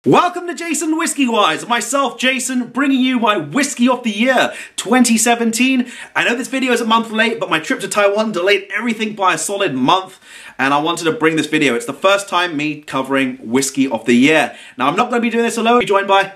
Welcome to JasonWhiskyWise, myself Jason, bringing you my Whiskey of the Year 2017. I know this video is a month late, but my trip to Taiwan delayed everything by a solid month, and I wanted to bring this video. It's the first time me covering Whiskey of the Year. Now I'm not going to be doing this alone, I'm joined by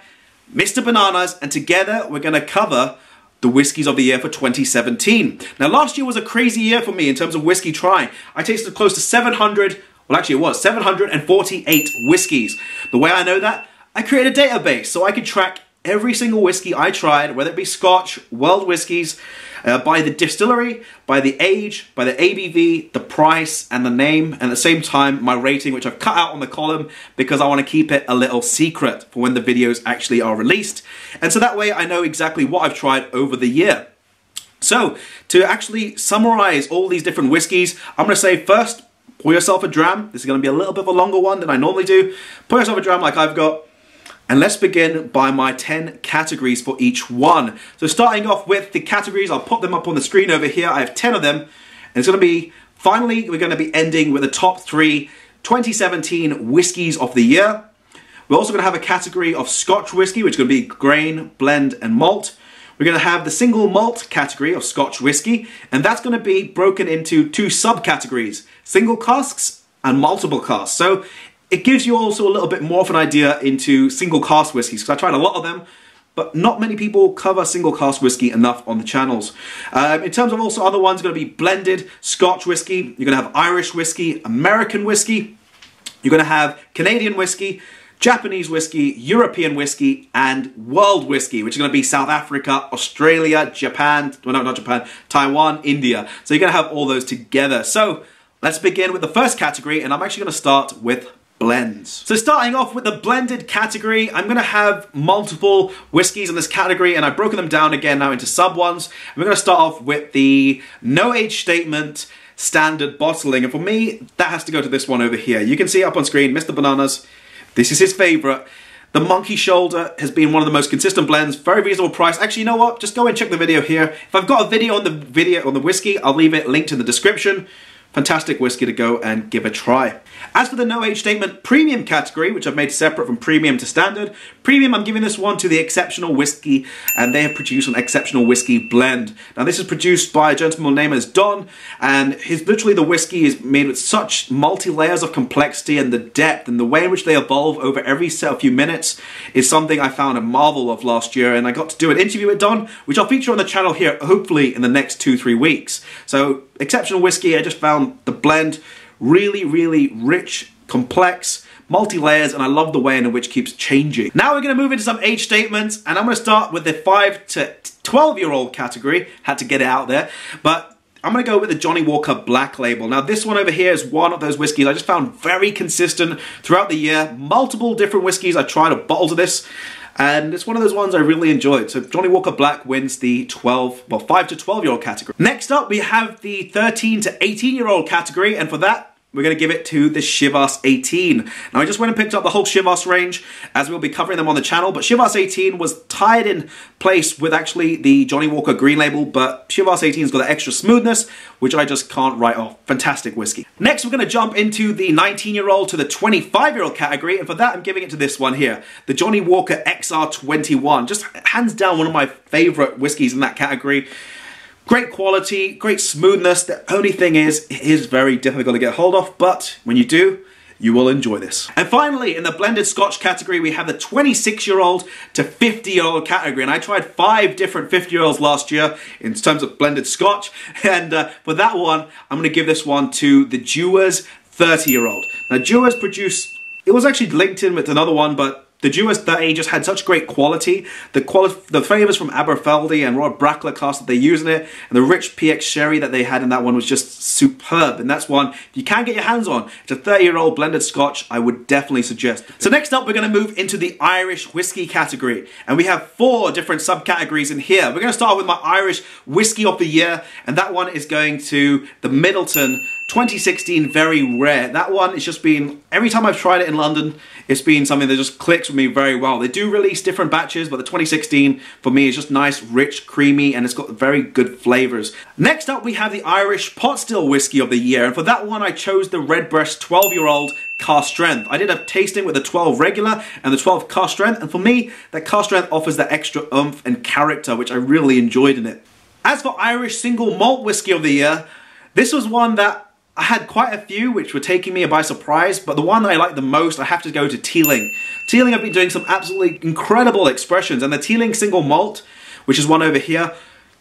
Mr. Bananas, and together we're going to cover the Whiskies of the Year for 2017. Now last year was a crazy year for me in terms of whiskey trying. I tasted close to 748 whiskies. The way I know that, I created a database so I could track every single whiskey I tried, whether it be Scotch, world whiskies, by the distillery, by the age, by the ABV, the price, and the name, and at the same time, my rating, which I've cut out on the column because I want to keep it a little secret for when the videos actually are released. And so that way I know exactly what I've tried over the year. So, to actually summarize all these different whiskies, I'm going to say first, pour yourself a dram. This is going to be a little bit of a longer one than I normally do. Pour yourself a dram like I've got. And let's begin by my 10 categories for each one. So starting off with the categories, I'll put them up on the screen over here. I have 10 of them. And it's going to be, finally, we're going to be ending with the top 3 2017 Whiskies of the Year. We're also going to have a category of Scotch Whisky, which is going to be grain, blend, and malt. We're going to have the single malt category of Scotch Whisky, and that's going to be broken into 2 subcategories, single casks and multiple casks. So it gives you also a little bit more of an idea into single cask whiskies, because I tried a lot of them, but not many people cover single cask whiskey enough on the channels. In terms of also other ones, going to be blended Scotch Whisky, you're going to have Irish Whisky, American Whisky, you're going to have Canadian Whisky, Japanese Whisky, European Whisky, and World Whisky, which is going to be South Africa, Australia, Japan, well no, not Japan, Taiwan, India. So you're going to have all those together. So let's begin with the first category, and I'm actually going to start with blends. So starting off with the blended category, I'm going to have multiple whiskies in this category, and I've broken them down again now into sub ones. We're going to start off with the no age statement standard bottling, and for me, that has to go to this one over here. You can see up on screen, Mr. Bananas. This is his favorite. The Monkey Shoulder has been one of the most consistent blends, very reasonable price. Actually, you know what? Just go and check the video here. If I've got a video on the whiskey, I'll leave it linked in the description. Fantastic whiskey to go and give a try. As for the no age statement premium category, which I've made separate from premium to standard, premium, I'm giving this one to the Exceptional Whiskey, and they have produced an Exceptional Whiskey blend. Now this is produced by a gentleman named as Don, and literally the whiskey is made with such multi-layers of complexity, and the depth and the way in which they evolve over every few minutes is something I found a marvel of last year, and I got to do an interview with Don, which I'll feature on the channel here hopefully in the next 2-3 weeks. So Exceptional Whiskey, I just found the blend really, really rich, complex, multi-layers, and I love the way in which it keeps changing. Now we're going to move into some age statements, and I'm going to start with the 5 to 12-year-old category. Had to get it out there, but I'm going to go with the Johnnie Walker Black Label. Now this one over here is one of those whiskies I just found very consistent throughout the year. Multiple different whiskies I tried a bottle of this, and it's one of those ones I really enjoyed. So Johnnie Walker Black wins the 5 to 12-year-old category. Next up, we have the 13 to 18-year-old category, and for that, we're going to give it to the Chivas 18. Now, I just went and picked up the whole Chivas range, as we'll be covering them on the channel, but Chivas 18 was tied in place with actually the Johnnie Walker Green Label, but Chivas 18's got that extra smoothness, which I just can't write off. Fantastic whiskey. Next, we're going to jump into the 19-year-old to the 25-year-old category, and for that, I'm giving it to this one here, the Johnnie Walker XR21. Just hands down one of my favorite whiskeys in that category. Great quality, great smoothness. The only thing is, it is very difficult to get hold of, but when you do, you will enjoy this. And finally, in the blended Scotch category, we have the 26-year-old to 50-year-old category. And I tried 5 different 50-year-olds last year in terms of blended Scotch. And for that one, I'm going to give this one to the Dewar's 30-year-old. Now, Dewar's produced, it was actually linked in with another one, but the Dewar's 30 just had such great quality. The flavors from Aberfeldy and Robert Brackler cask that they use in it, and the rich PX sherry that they had in that one was just superb. And that's one, if you can get your hands on, it's a 30-year-old blended Scotch, I would definitely suggest. So next up, we're going to move into the Irish whiskey category. And we have 4 different subcategories in here. We're going to start with my Irish Whiskey of the Year, and that one is going to the Middleton 2016, very rare. That one, it's just been, every time I've tried it in London, it's been something that just clicks with me very well. They do release different batches, but the 2016 for me is just nice, rich, creamy, and it's got very good flavors. Next up, we have the Irish Pot Still Whiskey of the Year, and for that one, I chose the Redbreast 12-year-old cask strength. I did a tasting with the 12 regular and the 12 cask strength, and for me, that cask strength offers that extra oomph and character, which I really enjoyed in it. As for Irish Single Malt Whiskey of the Year, this was one that I had quite a few which were taking me by surprise, but the one that I like the most, I have to go to Teeling. Teeling have been doing some absolutely incredible expressions, and the Teeling Single Malt, which is one over here,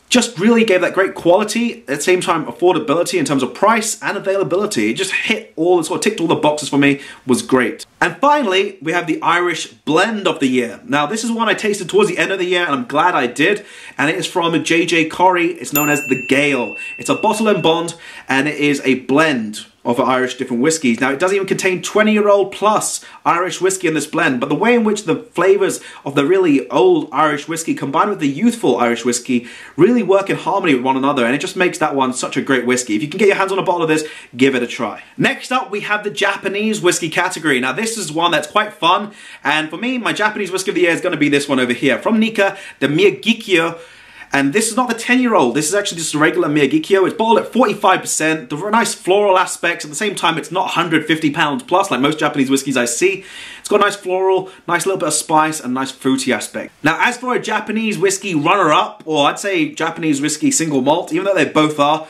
just really gave that great quality, at the same time affordability in terms of price and availability. It just hit all, it sort of ticked all the boxes for me, was great. And finally, we have the Irish Blend of the Year. Now, this is one I tasted towards the end of the year, and I'm glad I did, and it is from JJ Corrie. It's known as the Gale. It's a bottle and bond, and it is a blend of Irish different whiskies. Now, it doesn't even contain 20-year-old plus Irish whiskey in this blend, but the way in which the flavors of the really old Irish whiskey combined with the youthful Irish whiskey really work in harmony with one another, and it just makes that one such a great whiskey. If you can get your hands on a bottle of this, give it a try. Next up, we have the Japanese whiskey category. Now, this is one that's quite fun, and for me, my Japanese whiskey of the year is going to be this one over here. From Nikka, the Miyagikyo. And this is not the 10-year-old, this is actually just a regular Miyagikyo. It's bottled at 45%, there are nice floral aspects, at the same time it's not 150 pounds plus like most Japanese whiskies I see. It's got a nice floral, nice little bit of spice, and nice fruity aspect. Now, as for a Japanese whiskey runner-up, or I'd say Japanese whiskey single malt, even though they both are,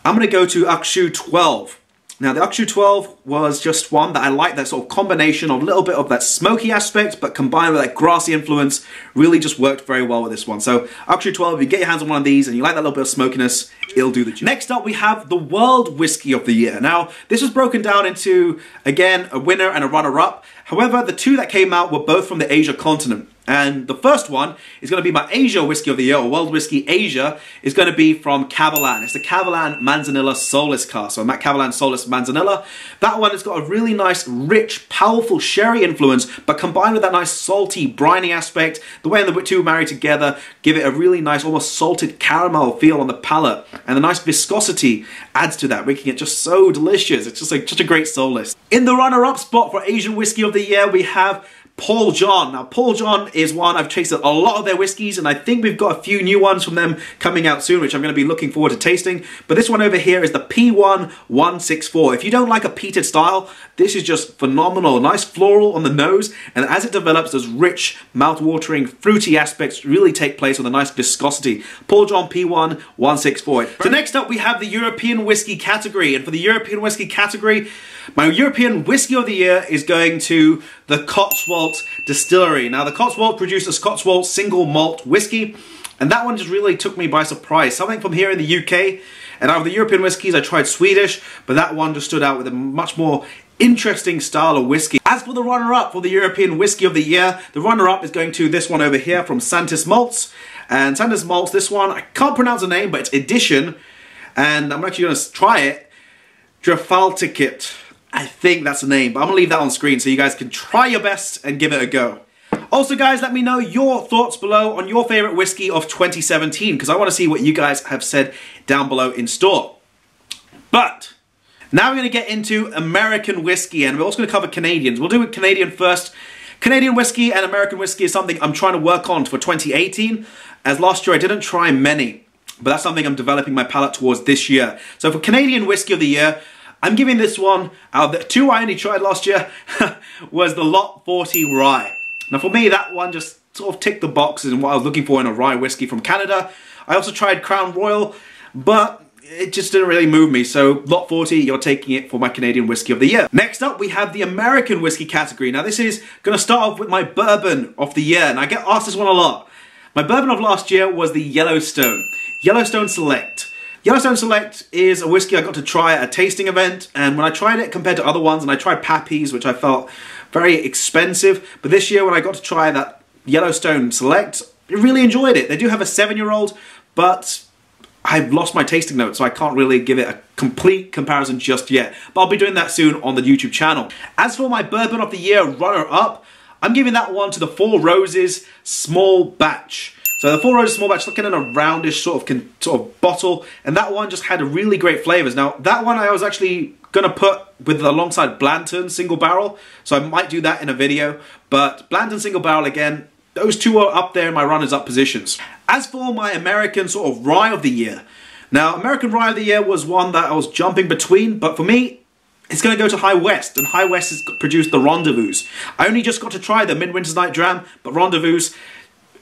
I'm going to go to Aqvavitae 12. Now, the Aqvavitae 12 was just one that I like, that sort of combination of a little bit of that smoky aspect, but combined with that grassy influence, really just worked very well with this one. So, Aqvavitae 12, if you get your hands on one of these and you like that little bit of smokiness, it'll do the job. Next up, we have the World Whiskey of the Year. Now, this was broken down into, again, a winner and a runner-up. However, the two that came out were both from the Asia continent. And the first one is going to be my Asia Whiskey of the Year, or World Whiskey Asia, is going to be from Kavalan. It's the Kavalan Manzanilla Solus cask. So, Kavalan Solus Manzanilla. That one has got a really nice, rich, powerful sherry influence, but combined with that nice salty, briny aspect, the way the two marry together, give it a really nice, almost salted caramel feel on the palate. And the nice viscosity adds to that, making it just so delicious. It's just like such a great solace. In the runner-up spot for Asian Whiskey of the Year, we have Paul John. Now, Paul John is one, I've tasted a lot of their whiskies, and I think we've got a few new ones from them coming out soon, which I'm going to be looking forward to tasting. But this one over here is the P1164. If you don't like a peated style, this is just phenomenal. Nice floral on the nose, and as it develops, those rich, mouth-watering, fruity aspects really take place with a nice viscosity. Paul John P1164. So next up, we have the European Whiskey category, and for the European Whiskey category, my European Whiskey of the Year is going to the Cotswold Distillery. Now, the Cotswold produce a Cotswold single malt whiskey, and that one just really took me by surprise. Something from here in the UK, and out of the European whiskies, I tried Swedish, but that one just stood out with a much more interesting style of whiskey. As for the runner-up for the European Whiskey of the Year, the runner-up is going to this one over here from Santis Malts. And Santis Malts, this one, I can't pronounce the name, but it's Edition, and I'm actually going to try it. Aqvavitae. I think that's the name, but I'm going to leave that on screen so you guys can try your best and give it a go. Also, guys, let me know your thoughts below on your favourite whiskey of 2017, because I want to see what you guys have said down below in store. But now we're going to get into American whiskey, and we're also going to cover Canadians. We'll do it Canadian first. Canadian whiskey and American whiskey is something I'm trying to work on for 2018, as last year I didn't try many, but that's something I'm developing my palate towards this year. So for Canadian Whiskey of the Year, I'm giving this one, out of the two I only tried last year, was the Lot 40 Rye. Now for me, that one just sort of ticked the boxes in what I was looking for in a rye whiskey from Canada. I also tried Crown Royal, but it just didn't really move me. So Lot 40, you're taking it for my Canadian Whiskey of the Year. Next up, we have the American Whiskey category. Now this is going to start off with my Bourbon of the Year, and I get asked this one a lot. My Bourbon of last year was the Yellowstone. Yellowstone Select. Yellowstone Select is a whiskey I got to try at a tasting event, and when I tried it compared to other ones, and I tried Pappy's, which I felt very expensive, but this year when I got to try that Yellowstone Select, I really enjoyed it. They do have a 7-year-old, but I've lost my tasting notes, so I can't really give it a complete comparison just yet. But I'll be doing that soon on the YouTube channel. As for my Bourbon of the Year runner-up, I'm giving that one to the Four Roses Small Batch. So the Four Roses small batch, looking at a roundish sort of bottle, and that one just had really great flavors. Now that one I was actually gonna put with alongside Blanton single barrel, so I might do that in a video. But Blanton single barrel again, those two are up there in my runners-up positions. As for my American sort of rye of the year, now American rye of the year was one that I was jumping between, but for me, it's going to go to High West, and High West has produced the Rendezvous. I only just got to try the Midwinter's Night Dram, but Rendezvous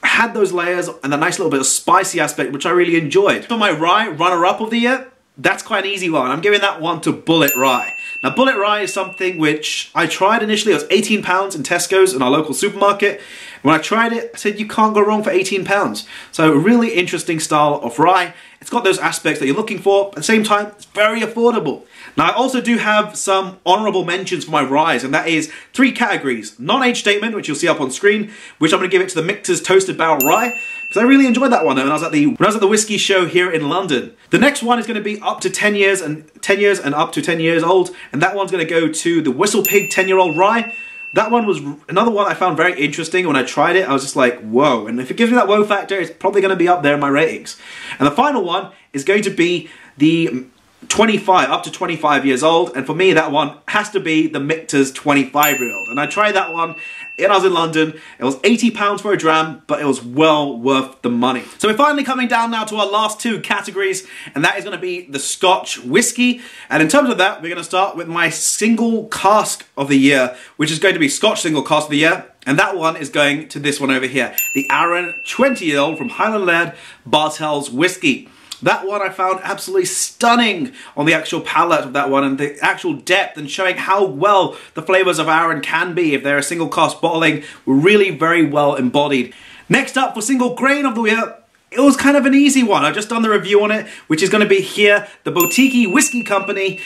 had those layers and a nice little bit of spicy aspect, which I really enjoyed. For my rye runner-up of the year, that's quite an easy one. I'm giving that one to Bullet Rye. Now, Bullet Rye is something which I tried initially. It was £18 in Tesco's in our local supermarket. When I tried it, I said you can't go wrong for £18. So a really interesting style of rye. It's got those aspects that you're looking for. At the same time, it's very affordable. Now, I also do have some honourable mentions for my ryes, and that is 3 categories. Non-age statement, which you'll see up on screen, which I'm going to give it to the Michter's Toasted Barrel Rye, because I really enjoyed that one when I was at the Whiskey Show here in London. The next one is going to be up to 10 years and up to 10 years old, and that one's going to go to the Whistlepig 10-year-old Rye. That one was another one I found very interesting. When I tried it, I was just like, whoa. And if it gives me that wow factor, it's probably going to be up there in my ratings. And the final one is going to be the up to 25 years old, and for me that one has to be the Michter's 25-year-old. And I tried that one when I was in London. It was £80 for a dram, but it was well worth the money. So we're finally coming down now to our last 2 categories, and that is going to be the Scotch Whisky. And in terms of that, we're going to start with my single cask of the year, which is going to be Scotch single cask of the year. And that one is going to this one over here, the Arran 20-year-old from Highland Laird Bartels Whisky. That one I found absolutely stunning on the actual palate of that one, and the actual depth, and showing how well the flavours of Arran can be if they're a single cask bottling, were really very well embodied. Next up for single grain of the year, it was kind of an easy one. I've just done the review on it, which is going to be here, the Boutique Whiskey Company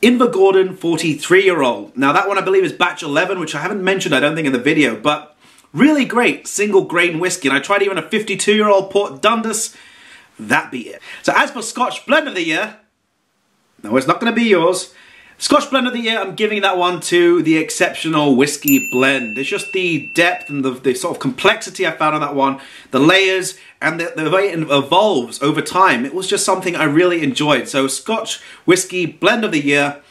Invergordon 43-year-old. Now that one I believe is batch 11, which I haven't mentioned I don't think in the video, but really great single grain whiskey. And I tried even a 52-year-old Port Dundas. That be it. So as for Scotch Blend of the Year, no, it's not going to be yours. Scotch Blend of the Year, I'm giving that one to the Exceptional Whiskey Blend. It's just the depth and the sort of complexity I found on that one, the layers, and the way it evolves over time. It was just something I really enjoyed. So Scotch Whiskey Blend of the Year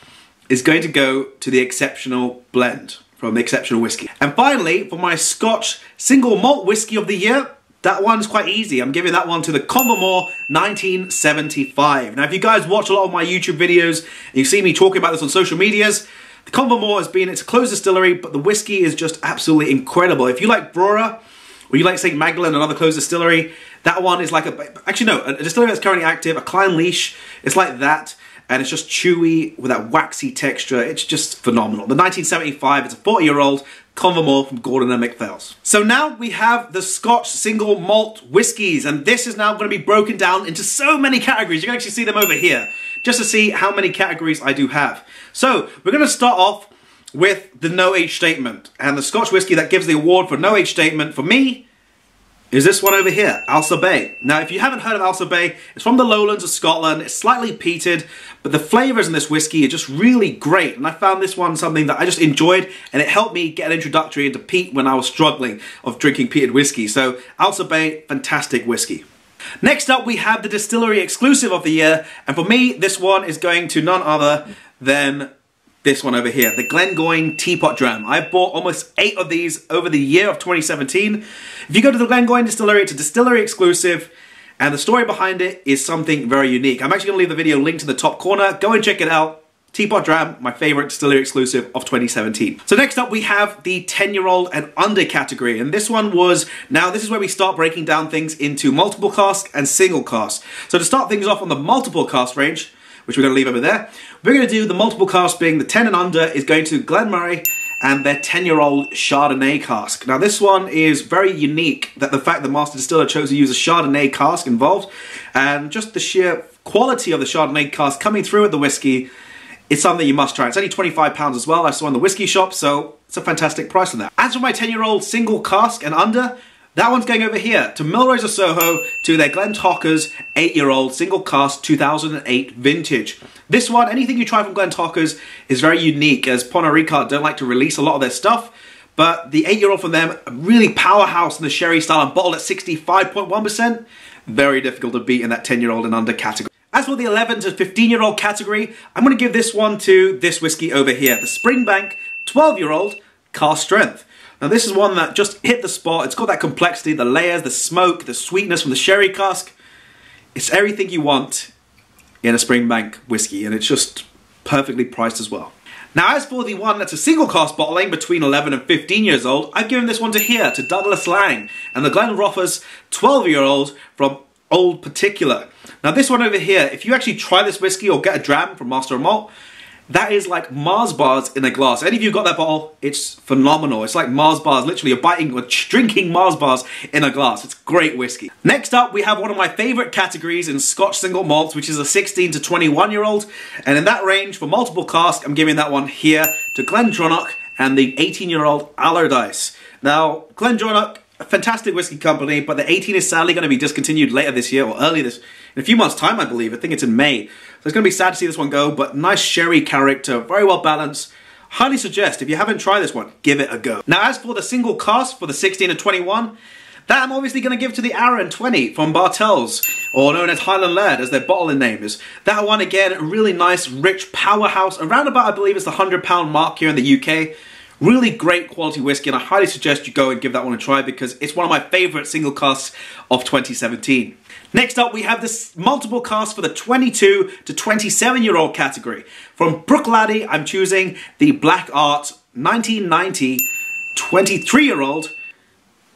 is going to go to the Exceptional Blend from the Exceptional Whiskey. And finally, for my Scotch Single Malt Whiskey of the Year, that one's quite easy. I'm giving that one to the Convermore 1975. Now, if you guys watch a lot of my YouTube videos, and you see me talking about this on social medias, the Convermore has been, it's a closed distillery, but the whiskey is just absolutely incredible. If you like Brora, or you like St. Magdalen, another closed distillery, that one is like actually no, a distillery that's currently active, a Klein Leash, it's like that. And it's just chewy with that waxy texture. It's just phenomenal. The 1975, it's a 40-year-old Convermore from Gordon and MacPhail's. So now we have the Scotch Single Malt Whiskies, and this is now going to be broken down into so many categories. You can actually see them over here, just to see how many categories I do have. So we're going to start off with the No Age Statement. And the Scotch whiskey that gives the award for No Age Statement for me is this one over here, Ailsa Bay. Now, if you haven't heard of Ailsa Bay, it's from the lowlands of Scotland. It's slightly peated, but the flavours in this whiskey are just really great. And I found this one something that I just enjoyed, and it helped me get an introductory into peat when I was struggling of drinking peated whiskey. So Ailsa Bay, fantastic whiskey. Next up, we have the distillery exclusive of the year, and for me, this one is going to none other than this one over here, the Glengoyne Teapot Dram. I bought almost 8 of these over the year of 2017. If you go to the Glengoyne Distillery, it's a distillery exclusive, and the story behind it is something very unique. I'm actually going to leave the video linked in the top corner. Go and check it out. Teapot Dram, my favourite distillery exclusive of 2017. So next up we have the 10-year-old and under category, and this one was, now this is where we start breaking down things into multiple cask and single cask. So to start things off on the multiple cask range, which we're going to leave over there, we're going to do the multiple cask being the 10 and under is going to Glenmurray and their 10-year-old Chardonnay cask. Now this one is very unique, that the fact the master distiller chose to use a Chardonnay cask involved, and just the sheer quality of the Chardonnay cask coming through with the whiskey, it's something you must try. It's only £25 as well. I saw in the whiskey shop, so it's a fantastic price on that. As for my 10-year-old single cask and under, that one's going over here to Milrose of Soho, to their Glentockers 8-year-old single cask 2008 vintage. This one, anything you try from Glentockers is very unique, as Pernod Ricard don't like to release a lot of their stuff, but the 8-year-old from them, really powerhouse in the sherry style and bottled at 65.1%. Very difficult to beat in that 10-year-old and under category. As for the 11 to 15-year-old category, I'm going to give this one to this whiskey over here, the Springbank 12-year-old cask strength. Now this is one that just hit the spot. It's got that complexity, the layers, the smoke, the sweetness from the sherry cask. It's everything you want in a Springbank whiskey, and it's just perfectly priced as well. Now as for the one that's a single cask bottling between 11 and 15 years old, I've given this one to here, to Douglas Lang, and the Glenrothes 12-year-old from Old Particular. Now this one over here, if you actually try this whiskey or get a dram from Master and Malt, that is like Mars bars in a glass. Any of you got that bottle? It's phenomenal. It's like Mars bars, literally you're biting or drinking Mars bars in a glass. It's great whiskey. Next up, we have one of my favorite categories in Scotch single malts, which is a 16 to 21-year-old. And in that range, for multiple cask, I'm giving that one here to Glendronach and the 18-year-old Allardyce. Now, Glendronach, a fantastic whiskey company, but the 18 is sadly going to be discontinued later this year, or early this, in a few months' time, I believe. I think it's in May. So it's going to be sad to see this one go, but nice sherry character, very well balanced. Highly suggest, if you haven't tried this one, give it a go. Now, as for the single cask for the 16 and 21, that I'm obviously going to give to the Arran 20 from Bartels, or known as Highland Laird, as their bottling name is. That one, again, really nice, rich powerhouse, around about, I believe, it's the £100 mark here in the UK. Really great quality whiskey, and I highly suggest you go and give that one a try because it's one of my favourite single casks of 2017. Next up, we have this multiple cask for the 22 to 27-year-old category. From Bruichladdich, I'm choosing the Black Art 1990 23-year-old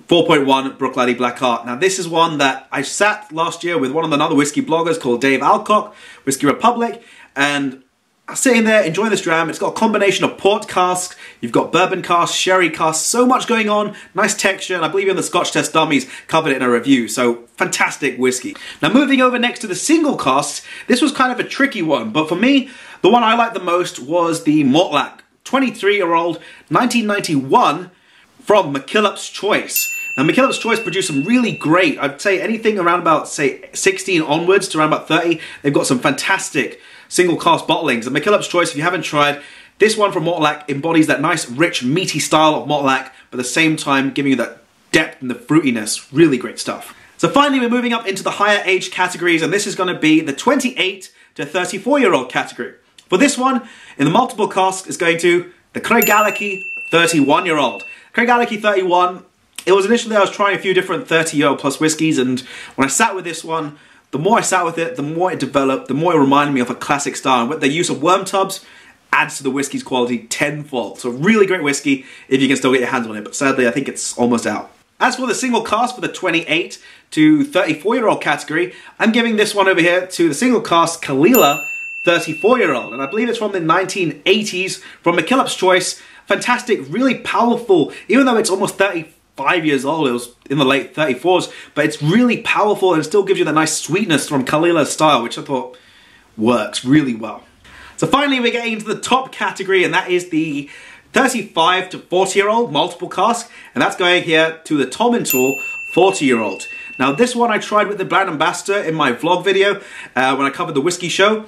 4.1 Bruichladdich Black Art. Now this is one that I sat last year with one of the other whiskey bloggers called Dave Alcock, Whiskey Republic, and I'm sitting there enjoying this dram. It's got a combination of port casks, you've got bourbon casks, sherry casks, so much going on, nice texture, and I believe in the Scotch Test Dummies covered it in a review, so fantastic whiskey. Now moving over next to the single casks, this was kind of a tricky one, but for me, the one I liked the most was the Mortlach 23-year-old 1991 from McKillop's Choice. Now McKillop's Choice produced some really great, I'd say anything around about, say, 16 onwards to around about 30, they've got some fantastic single cask bottlings. And McKillop's Choice, if you haven't tried, this one from Mortlach embodies that nice, rich, meaty style of Mortlach, but at the same time giving you that depth and the fruitiness. Really great stuff. So finally, we're moving up into the higher age categories, and this is going to be the 28 to 34-year-old category. For this one, in the multiple cask, is going to the Craigellachie 31-year-old. Craigellachie 31, it was initially I was trying a few different 30-year-old plus whiskies, and when I sat with this one, the more I sat with it, the more it developed, the more it reminded me of a classic style. And with the use of worm tubs adds to the whiskey's quality tenfold. So really great whiskey if you can still get your hands on it, but sadly I think it's almost out. As for the single cask for the 28 to 34-year-old category, I'm giving this one over here to the single cask Caol Ila 34-year-old. And I believe it's from the 1980s, from McKillop's Choice. Fantastic, really powerful, even though it's almost 35 years old, it was in the late 34s, but it's really powerful and it still gives you that nice sweetness from Caol Ila's style, which I thought works really well. So finally we're getting into the top category, and that is the 35 to 40-year-old multiple cask, and that's going here to the Tom & Tool 40-year-old. Now this one I tried with the Brand Ambassador in my vlog video when I covered the whiskey show,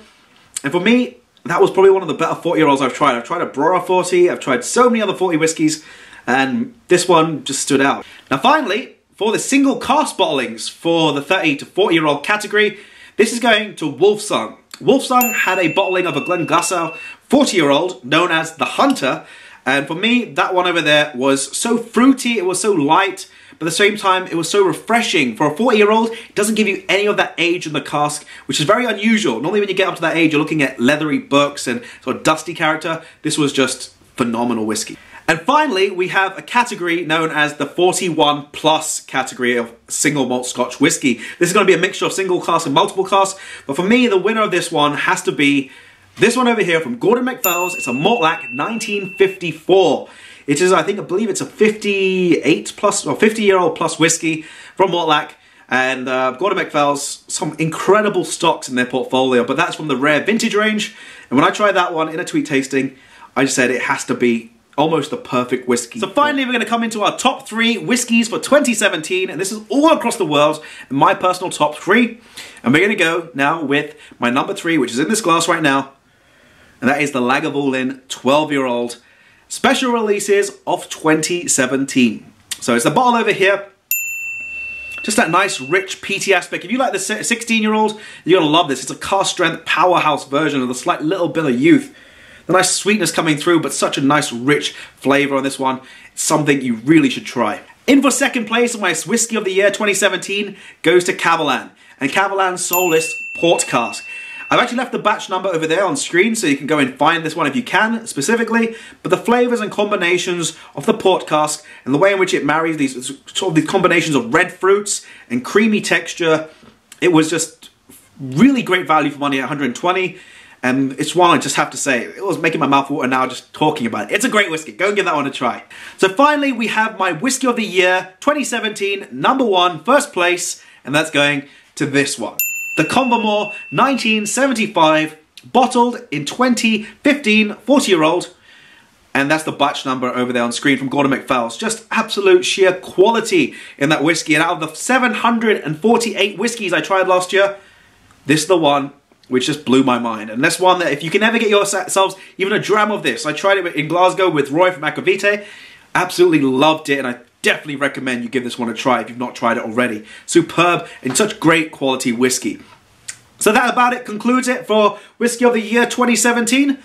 and for me that was probably one of the better 40-year-olds I've tried. I've tried a Brora 40, I've tried so many other 40 whiskies, and this one just stood out. Now finally, for the single cask bottlings for the 30 to 40-year-old category, this is going to Wolfsung. Wolfsung had a bottling of a Glenglassaugh 40-year-old known as the Hunter, and for me, that one over there was so fruity, it was so light, but at the same time, it was so refreshing. For a 40-year-old, it doesn't give you any of that age in the cask, which is very unusual. Normally when you get up to that age, you're looking at leathery books and sort of dusty character. This was just phenomenal whiskey. And finally, we have a category known as the 41 plus category of single malt Scotch whisky. This is going to be a mixture of single cask and multiple cask, but for me, the winner of this one has to be this one over here from Gordon Macphail's. It's a Mortlach 1954. It is, I believe it's a 58 plus or 50-year-old plus whiskey from Mortlach. And Gordon Macphail's, some incredible stocks in their portfolio, but that's from the rare vintage range. And when I tried that one in a tweet tasting, I just said it has to be almost the perfect whiskey. So finally, we're going to come into our top 3 whiskies for 2017, and this is all across the world, and my personal top 3. And we're going to go now with my number 3, which is in this glass right now, and that is the Lagavulin 12-year-old. special releases of 2017. So it's the bottle over here. Just that nice, rich, peaty aspect. If you like the 16-year-old, you're going to love this. It's a cask strength powerhouse version with a slight little bit of youth. The nice sweetness coming through, but such a nice, rich flavor on this one. It's something you really should try. In for second place on my Whiskey of the Year 2017 goes to Aqvavitae and Aqvavitae Soulless Port Cask. I've actually left the batch number over there on screen so you can go and find this one if you can, specifically, but the flavors and combinations of the port cask and the way in which it marries these sort of these combinations of red fruits and creamy texture, it was just really great value for money at 120, and it's one I just have to say, it was making my mouth water now just talking about it. It's a great whiskey, go and give that one a try. So finally we have my Whiskey of the Year 2017 #1, first place, and that's going to this one. The Convermore 1975, bottled in 2015, 40-year-old, and that's the batch number over there on screen from Gordon MacPhail's. Just absolute sheer quality in that whiskey, and out of the 748 whiskies I tried last year, this is the one which just blew my mind. And that's one that if you can ever get yourselves even a dram of this, I tried it in Glasgow with Roy from Aqvavitae, absolutely loved it, and I definitely recommend you give this one a try if you've not tried it already. Superb and such great quality whiskey. So that about it concludes it for Whiskey of the Year 2017.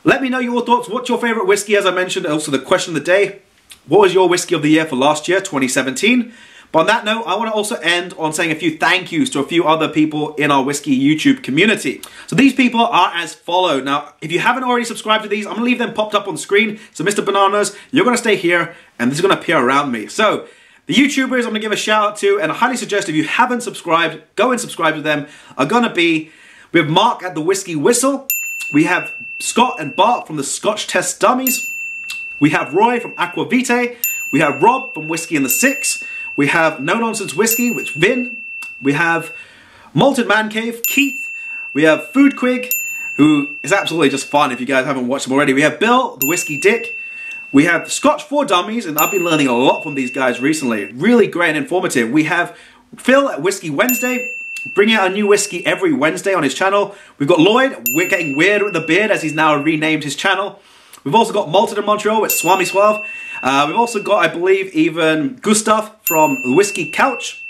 Let me know your thoughts. What's your favourite whiskey? As I mentioned, also the question of the day. What was your Whiskey of the Year for last year, 2017? But on that note, I want to also end on saying a few thank yous to a few other people in our whiskey YouTube community. So these people are as follow. Now, if you haven't already subscribed to these, I'm going to leave them popped up on screen. So Mr. Bananas, you're going to stay here, and this is going to appear around me. So the YouTubers I'm going to give a shout out to, and I highly suggest if you haven't subscribed, go and subscribe to them, are going to be, we have Mark at the Whiskey Whistle, we have Scott and Bart from the Scotch Test Dummies, we have Roy from Aqvavitae, we have Rob from Whiskey in the Six, we have Nonesense Whisky, which Vin, we have Malted Man Cave, Keith, we have Foodquig, who is absolutely just fun if you guys haven't watched them already, we have Bill, the Whiskey Dic, we have Scotch for Dummies, and I've been learning a lot from these guys recently. Really great and informative. We have Phil at Whiskey Wednesday, bringing out a new whiskey every Wednesday on his channel. We've got Lloyd, we're getting weird with the beard as he's now renamed his channel. We've also got Malted in Montreal with Swami Suave. We've also got, I believe, even Gustav from the Whiskey Couch.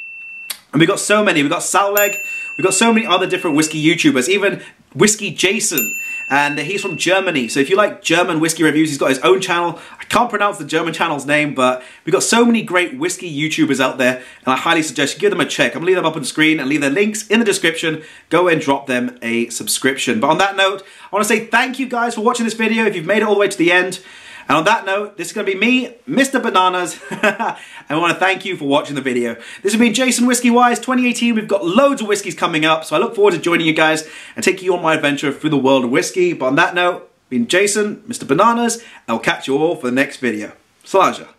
And we've got so many. We've got Sauleg. We've got so many other different whiskey YouTubers. Even Whiskey Jason. And he's from Germany. So if you like German whiskey reviews, he's got his own channel. I can't pronounce the German channel's name, but we've got so many great whiskey YouTubers out there. And I highly suggest you give them a check. I'm going to leave them up on the screen and leave their links in the description. Go and drop them a subscription. But on that note, I want to say thank you guys for watching this video. If you've made it all the way to the end. And on that note, this is going to be me, Mr. Bananas. I want to thank you for watching the video. This has been JasonWhiskyWise 2018. We've got loads of whiskies coming up, so I look forward to joining you guys and taking you on my adventure through the world of whiskey. But on that note, been Jason, Mr. Bananas, and I'll catch you all for the next video. Salaja.